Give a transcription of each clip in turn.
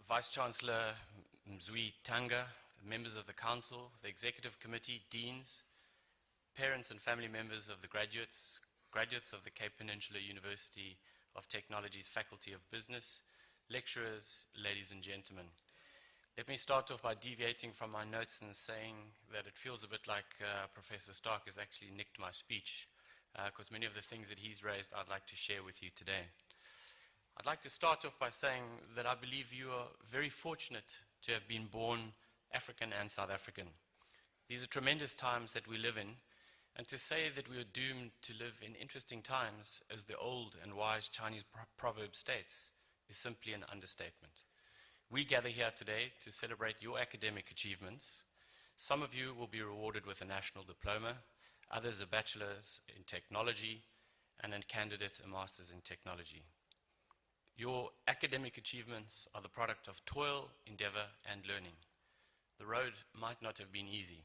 Vice-Chancellor Mzwi Tanga, the members of the Council, the Executive Committee, Deans, parents and family members of the graduates of the Cape Peninsula University of Technology's Faculty of Business, lecturers, ladies and gentlemen. Let me start off by deviating from my notes and saying that it feels a bit like Professor Stark has actually nicked my speech, because many of the things that he's raised I'd like to share with you today. I'd like to start off by saying that I believe you are very fortunate to have been born African and South African. These are tremendous times that we live in, and to say that we are doomed to live in interesting times, as the old and wise Chinese proverb states, is simply an understatement. We gather here today to celebrate your academic achievements. Some of you will be rewarded with a national diploma, others a bachelor's in technology, and a candidate a master's in technology. Your academic achievements are the product of toil, endeavor, and learning. The road might not have been easy.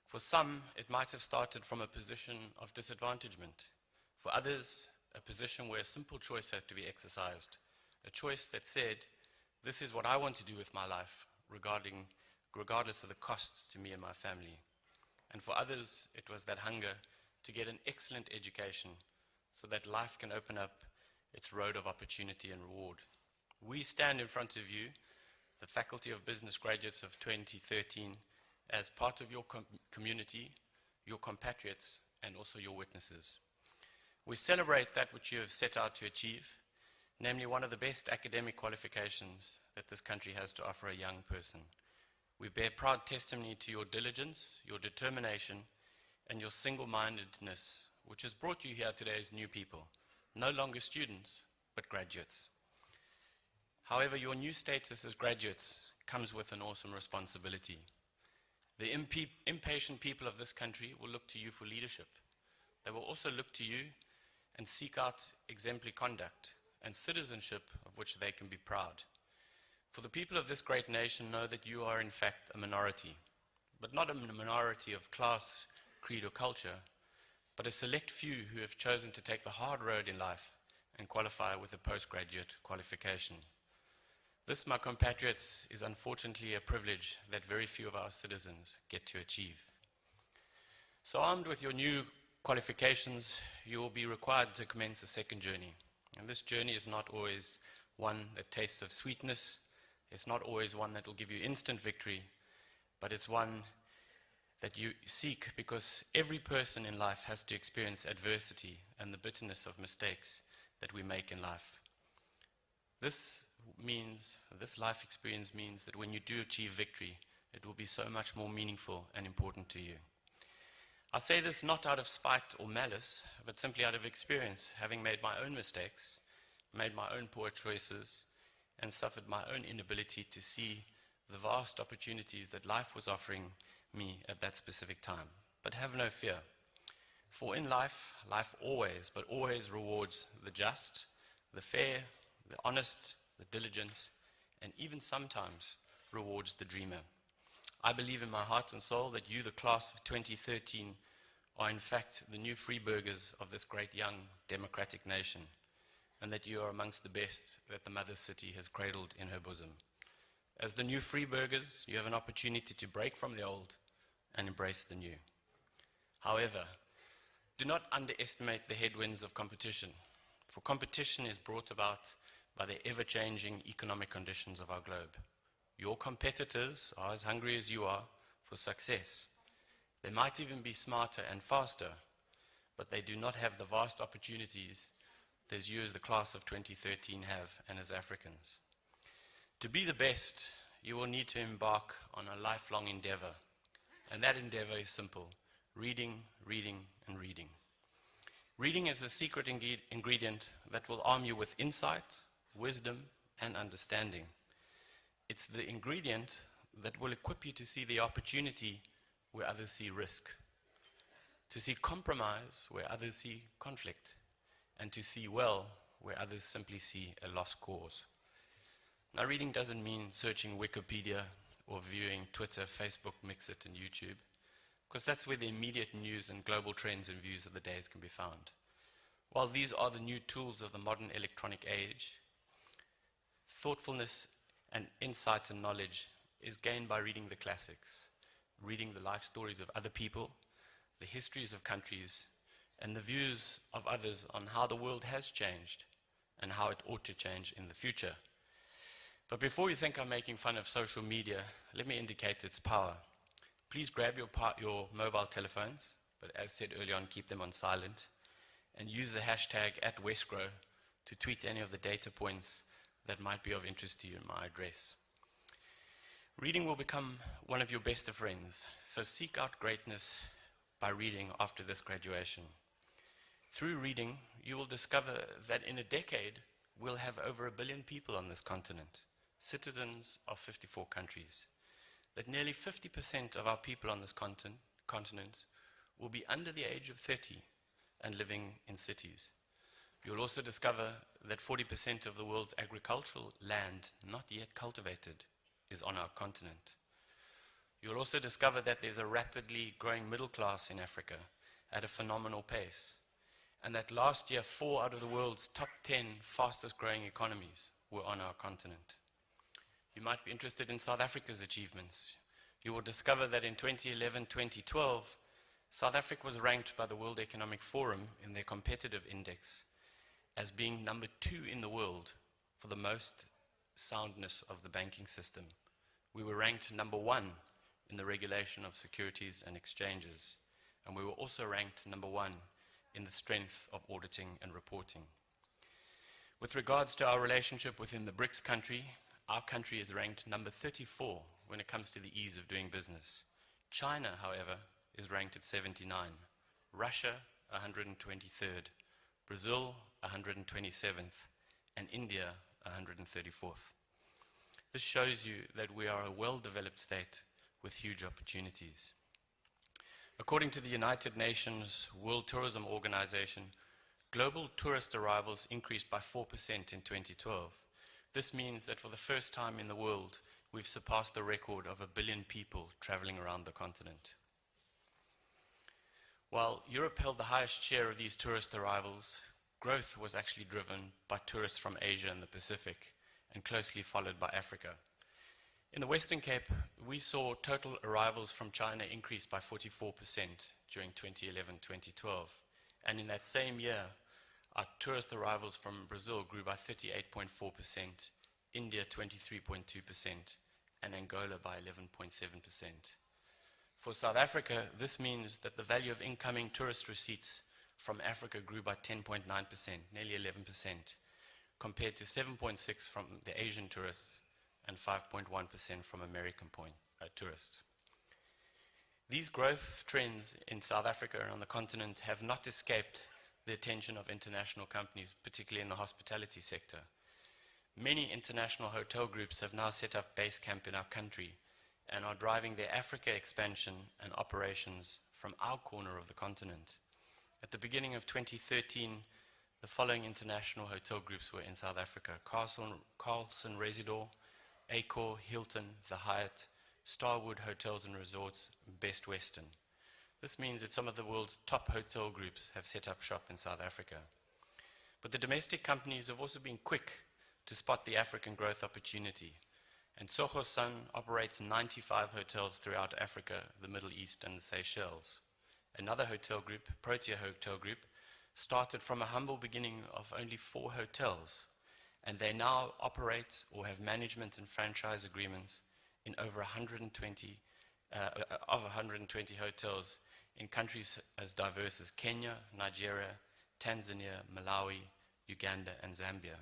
For some, it might have started from a position of disadvantagement. For others, a position where a simple choice had to be exercised, a choice that said, this is what I want to do with my life, regardless of the costs to me and my family. And for others, it was that hunger to get an excellent education so that life can open up its road of opportunity and reward. We stand in front of you, the Faculty of Business graduates of 2013, as part of your community, your compatriots, and also your witnesses. We celebrate that which you have set out to achieve, namely one of the best academic qualifications that this country has to offer a young person. We bear proud testimony to your diligence, your determination, and your single-mindedness, which has brought you here today as new people, no longer students, but graduates. However, your new status as graduates comes with an awesome responsibility. The impatient people of this country will look to you for leadership. They will also look to you and seek out exemplary conduct and citizenship of which they can be proud. For the people of this great nation know that you are in fact a minority, but not a minority of class, creed, or culture, but a select few who have chosen to take the hard road in life and qualify with a postgraduate qualification. This, my compatriots, is unfortunately a privilege that very few of our citizens get to achieve. So armed with your new qualifications, you will be required to commence a second journey. And this journey is not always one that tastes of sweetness. It's not always one that will give you instant victory, but it's one that you seek because every person in life has to experience adversity and the bitterness of mistakes that we make in life. This life experience means that when you do achieve victory, it will be so much more meaningful and important to you. I say this not out of spite or malice, but simply out of experience, having made my own mistakes, made my own poor choices, and suffered my own inability to see the vast opportunities that life was offering me at that specific time. But have no fear, for in life, life always, but always rewards the just, the fair, the honest, the diligent, and even sometimes rewards the dreamer. I believe in my heart and soul that you, the class of 2013, are in fact the new freeburgers of this great young democratic nation, and that you are amongst the best that the mother city has cradled in her bosom. As the new freeburgers, you have an opportunity to break from the old and embrace the new. However, do not underestimate the headwinds of competition, for competition is brought about by the ever-changing economic conditions of our globe. Your competitors are as hungry as you are for success. They might even be smarter and faster, but they do not have the vast opportunities that you as the class of 2013 have, and as Africans. To be the best, you will need to embark on a lifelong endeavor, and that endeavor is simple: reading, reading, and reading. Reading is a secret ingredient that will arm you with insight, wisdom, and understanding. It's the ingredient that will equip you to see the opportunity where others see risk, to see compromise where others see conflict, and to see well where others simply see a lost cause. Now, reading doesn't mean searching Wikipedia or viewing Twitter, Facebook, Mixit, and YouTube, because that's where the immediate news and global trends and views of the days can be found. While these are the new tools of the modern electronic age, thoughtfulness and insight and knowledge is gained by reading the classics, reading the life stories of other people, the histories of countries, and the views of others on how the world has changed and how it ought to change in the future. But before you think I'm making fun of social media, let me indicate its power. Please grab your mobile telephones, but as said earlier on, keep them on silent, and use the hashtag @WestGrow to tweet any of the data points that might be of interest to you in my address. Reading will become one of your best of friends, so seek out greatness by reading after this graduation. Through reading, you will discover that in a decade, we'll have over 1 billion people on this continent, citizens of 54 countries, that nearly 50% of our people on this continent will be under the age of 30 and living in cities. You'll also discover that 40% of the world's agricultural land not yet cultivated is on our continent. You'll also discover that there's a rapidly growing middle class in Africa at a phenomenal pace, and that last year 4 out of the world's top 10 fastest growing economies were on our continent. You might be interested in South Africa's achievements. You will discover that in 2011-2012, South Africa was ranked by the World Economic Forum in their competitive index as being number 2 in the world for the most soundness of the banking system. We were ranked number 1 in the regulation of securities and exchanges, and we were also ranked number 1 in the strength of auditing and reporting. With regards to our relationship within the BRICS country, our country is ranked number 34 when it comes to the ease of doing business. China, however, is ranked at 79, Russia 123rd, Brazil 127th, and India 134th. This shows you that we are a well-developed state with huge opportunities. According to the United Nations World Tourism Organization, global tourist arrivals increased by 4% in 2012. This means that for the first time in the world, we've surpassed the record of 1 billion people traveling around the continent. While Europe held the highest share of these tourist arrivals, growth was actually driven by tourists from Asia and the Pacific, and closely followed by Africa. In the Western Cape, we saw total arrivals from China increase by 44% during 2011-2012, and in that same year, our tourist arrivals from Brazil grew by 38.4%, India 23.2%, and Angola by 11.7%. For South Africa, this means that the value of incoming tourist receipts from Africa grew by 10.9%, nearly 11%, compared to 7.6% from the Asian tourists and 5.1% from American tourists. These growth trends in South Africa and on the continent have not escaped the attention of international companies, particularly in the hospitality sector. Many international hotel groups have now set up base camp in our country and are driving their Africa expansion and operations from our corner of the continent. At the beginning of 2013, the following international hotel groups were in South Africa: Carlson Residor, Accor, Hilton, The Hyatt, Starwood Hotels and Resorts, Best Western. This means that some of the world's top hotel groups have set up shop in South Africa. But the domestic companies have also been quick to spot the African growth opportunity. And Soho Sun operates 95 hotels throughout Africa, the Middle East, and the Seychelles. Another hotel group, Protea Hotel Group, started from a humble beginning of only 4 hotels, and they now operate or have management and franchise agreements in over 120 hotels in countries as diverse as Kenya, Nigeria, Tanzania, Malawi, Uganda, and Zambia.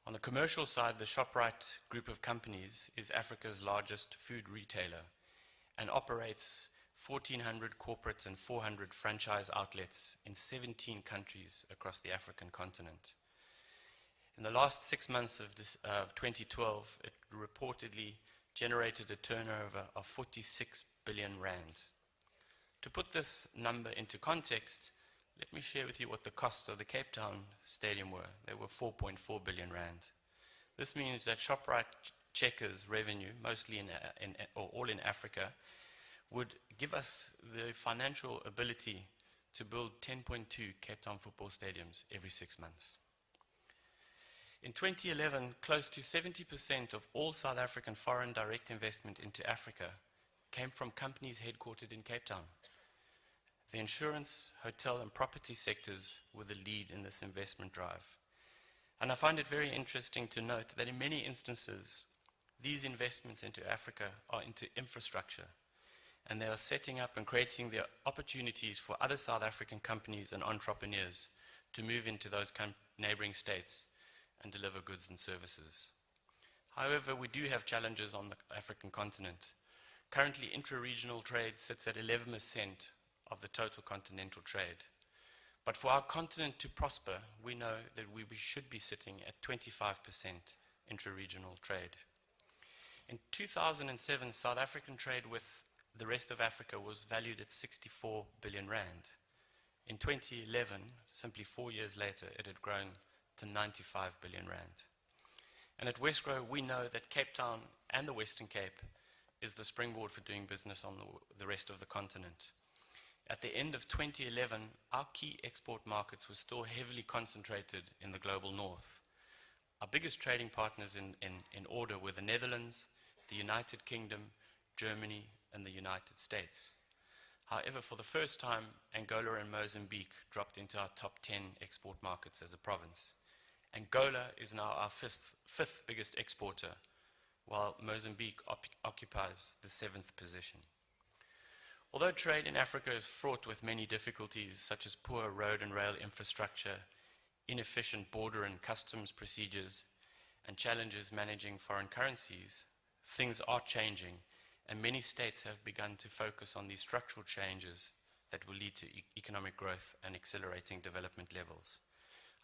On the commercial side, the ShopRite group of companies is Africa's largest food retailer and operates 1,400 corporate and 400 franchise outlets in 17 countries across the African continent. In the last 6 months of 2012, it reportedly generated a turnover of 46 billion rand. To put this number into context, let me share with you what the costs of the Cape Town Stadium were. They were 4.4 billion rand. This means that ShopRite Checkers revenue, mostly or all in Africa, would give us the financial ability to build 10.2 Cape Town football stadiums every 6 months. In 2011, close to 70% of all South African foreign direct investment into Africa came from companies headquartered in Cape Town. The insurance, hotel, and property sectors were the lead in this investment drive. And I find it very interesting to note that in many instances, these investments into Africa are into infrastructure, and they are setting up and creating the opportunities for other South African companies and entrepreneurs to move into those neighboring states and deliver goods and services. However, we do have challenges on the African continent. Currently, intra-regional trade sits at 11% of the total continental trade. But for our continent to prosper, we know that we should be sitting at 25% intra-regional trade. In 2007, South African trade with the rest of Africa was valued at 64 billion rand. In 2011, simply 4 years later, it had grown to 95 billion rand. And at Wesgrow, we know that Cape Town and the Western Cape is the springboard for doing business on the rest of the continent. At the end of 2011, our key export markets were still heavily concentrated in the global north. Our biggest trading partners in order were the Netherlands, the United Kingdom, Germany, and the United States. However, for the first time, Angola and Mozambique dropped into our top 10 export markets as a province. Angola is now our fifth biggest exporter, while Mozambique occupies the 7th position. Although trade in Africa is fraught with many difficulties, such as poor road and rail infrastructure, inefficient border and customs procedures, and challenges managing foreign currencies, things are changing, and many states have begun to focus on these structural changes that will lead to economic growth and accelerating development levels.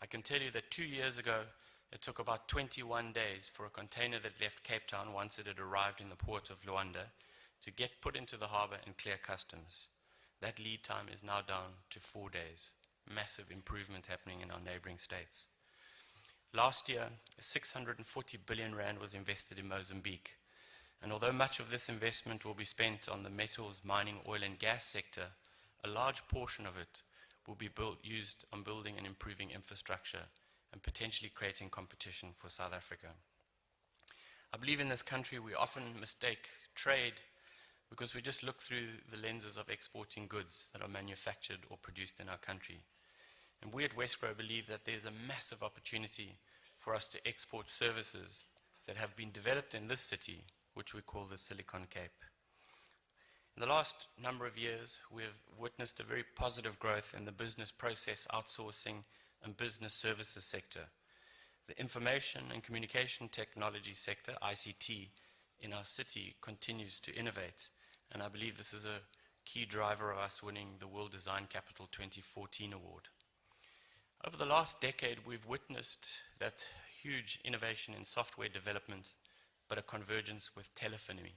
I can tell you that 2 years ago, it took about 21 days for a container that left Cape Town once it had arrived in the port of Luanda to get put into the harbor and clear customs. That lead time is now down to 4 days. Massive improvement happening in our neighboring states. Last year, 640 billion rand was invested in Mozambique. And although much of this investment will be spent on the metals, mining, oil and gas sector, a large portion of it will be used on building and improving infrastructure and potentially creating competition for South Africa. I believe in this country we often mistake trade because we just look through the lenses of exporting goods that are manufactured or produced in our country. And we at Wesgrow believe that there's a massive opportunity for us to export services that have been developed in this city, which we call the Silicon Cape. In the last number of years, we have witnessed a very positive growth in the business process outsourcing and business services sector. The information and communication technology sector, ICT, in our city continues to innovate, and I believe this is a key driver of us winning the World Design Capital 2014 award. Over the last decade, we've witnessed that huge innovation in software development, but a convergence with telephony.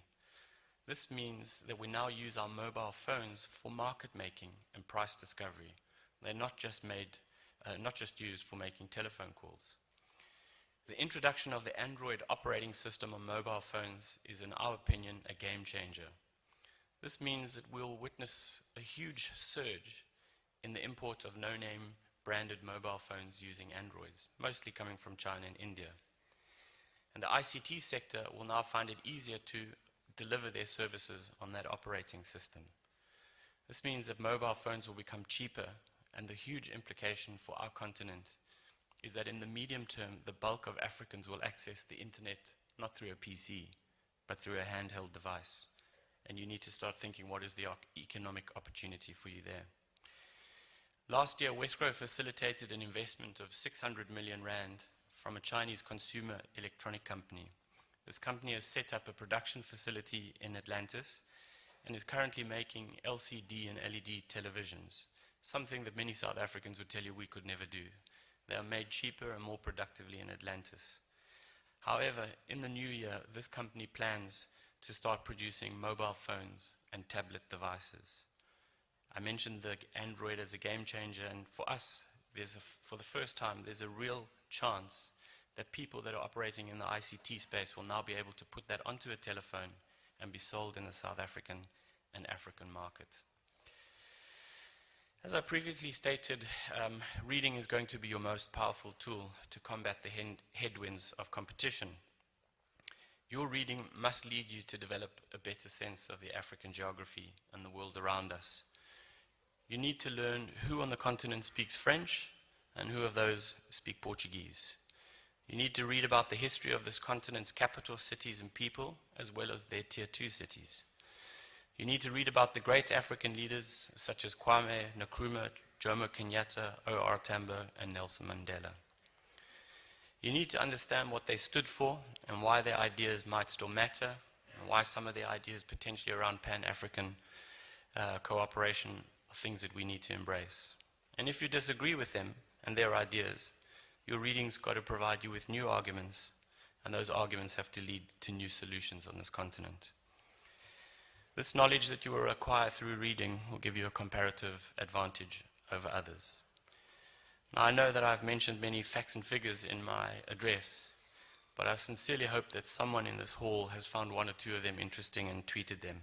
This means that we now use our mobile phones for market making and price discovery. They're not just used for making telephone calls. The introduction of the Android operating system on mobile phones is, in our opinion, a game changer. This means that we'll witness a huge surge in the import of no-name branded mobile phones using Androids, mostly coming from China and India. And the ICT sector will now find it easier to deliver their services on that operating system. This means that mobile phones will become cheaper, and the huge implication for our continent is that in the medium term, the bulk of Africans will access the internet not through a PC, but through a handheld device. And you need to start thinking, what is the economic opportunity for you there? Last year, Wesgrow facilitated an investment of 600 million rand from a Chinese consumer electronic company. This company has set up a production facility in Atlantis and is currently making LCD and LED televisions, something that many South Africans would tell you we could never do. They are made cheaper and more productively in Atlantis. However, in the new year, this company plans to start producing mobile phones and tablet devices. I mentioned the Android as a game changer, and for us, for the first time, there's a real chance that people that are operating in the ICT space will now be able to put that onto a telephone and be sold in the South African and African market. As I previously stated, reading is going to be your most powerful tool to combat the headwinds of competition. Your reading must lead you to develop a better sense of the African geography and the world around us. You need to learn who on the continent speaks French and who of those speak Portuguese. You need to read about the history of this continent's capital cities and people, as well as their Tier 2 cities. You need to read about the great African leaders such as Kwame Nkrumah, Jomo Kenyatta, O.R. Tambo, and Nelson Mandela. You need to understand what they stood for and why their ideas might still matter, and why some of their ideas potentially around Pan-African cooperation are things that we need to embrace. And if you disagree with them and their ideas, your reading's got to provide you with new arguments, and those arguments have to lead to new solutions on this continent. This knowledge that you will acquire through reading will give you a comparative advantage over others. Now, I know that I've mentioned many facts and figures in my address, but I sincerely hope that someone in this hall has found one or two of them interesting and tweeted them.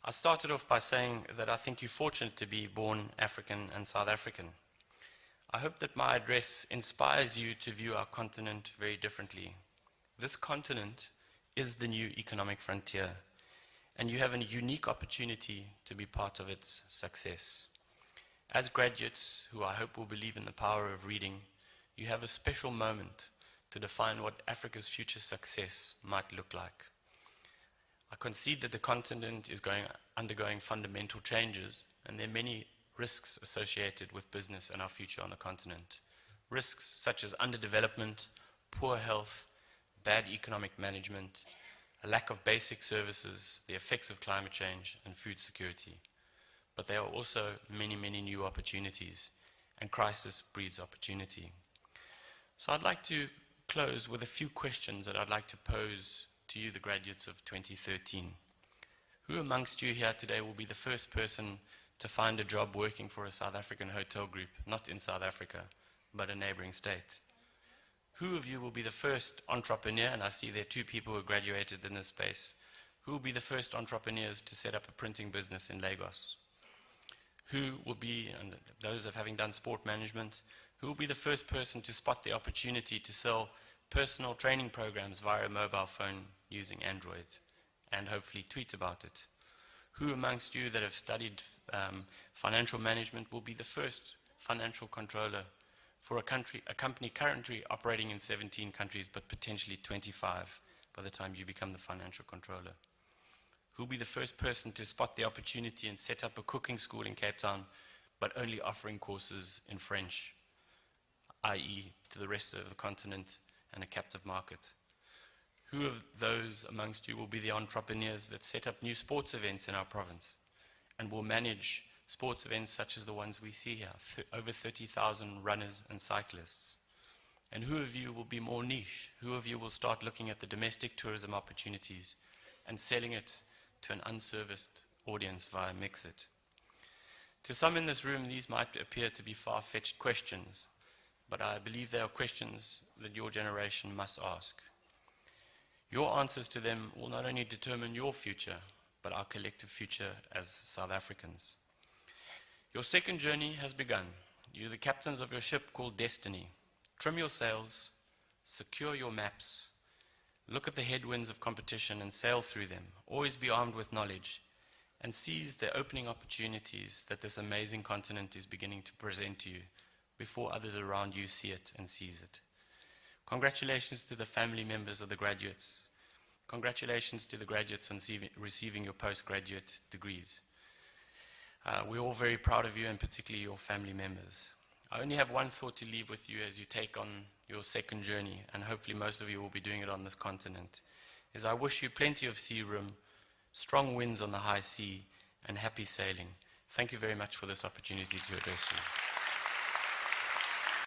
I started off by saying that I think you're fortunate to be born African and South African. I hope that my address inspires you to view our continent very differently. This continent is the new economic frontier, and you have a unique opportunity to be part of its success. As graduates, who I hope will believe in the power of reading, you have a special moment to define what Africa's future success might look like. I concede that the continent is undergoing fundamental changes, and there are many risks associated with business and our future on the continent. Risks such as underdevelopment, poor health, bad economic management, a lack of basic services, the effects of climate change, and food security. But there are also many, many new opportunities, and crisis breeds opportunity. So I'd like to close with a few questions that I'd like to pose to you, the graduates of 2013. Who amongst you here today will be the first person to find a job working for a South African hotel group, not in South Africa, but a neighboring state? Who of you will be the first entrepreneur, and I see there are 2 people who graduated in this space, who will be the first entrepreneurs to set up a printing business in Lagos? Who will be, and those of having done sport management, who will be the first person to spot the opportunity to sell personal training programs via a mobile phone using Android, and hopefully tweet about it? Who amongst you that have studied financial management will be the first financial controller for a company currently operating in 17 countries, but potentially 25 by the time you become the financial controller? Who will be the first person to spot the opportunity and set up a cooking school in Cape Town, but only offering courses in French, i.e. to the rest of the continent and a captive market? Who of those amongst you will be the entrepreneurs that set up new sports events in our province and will manage sports events such as the ones we see here, over 30,000 runners and cyclists? And who of you will be more niche? Who of you will start looking at the domestic tourism opportunities and selling it to an unserviced audience via Mixit? To some in this room, these might appear to be far-fetched questions, but I believe they are questions that your generation must ask. Your answers to them will not only determine your future, but our collective future as South Africans. Your second journey has begun. You're the captains of your ship called Destiny. Trim your sails, secure your maps, look at the headwinds of competition and sail through them. Always be armed with knowledge and seize the opening opportunities that this amazing continent is beginning to present to you before others around you see it and seize it. Congratulations to the family members of the graduates. Congratulations to the graduates on receiving your postgraduate degrees. We're all very proud of you, and particularly your family members. I only have one thought to leave with you as you take on your second journey, and hopefully most of you will be doing it on this continent, is I wish you plenty of sea room, strong winds on the high sea, and happy sailing. Thank you very much for this opportunity to address you.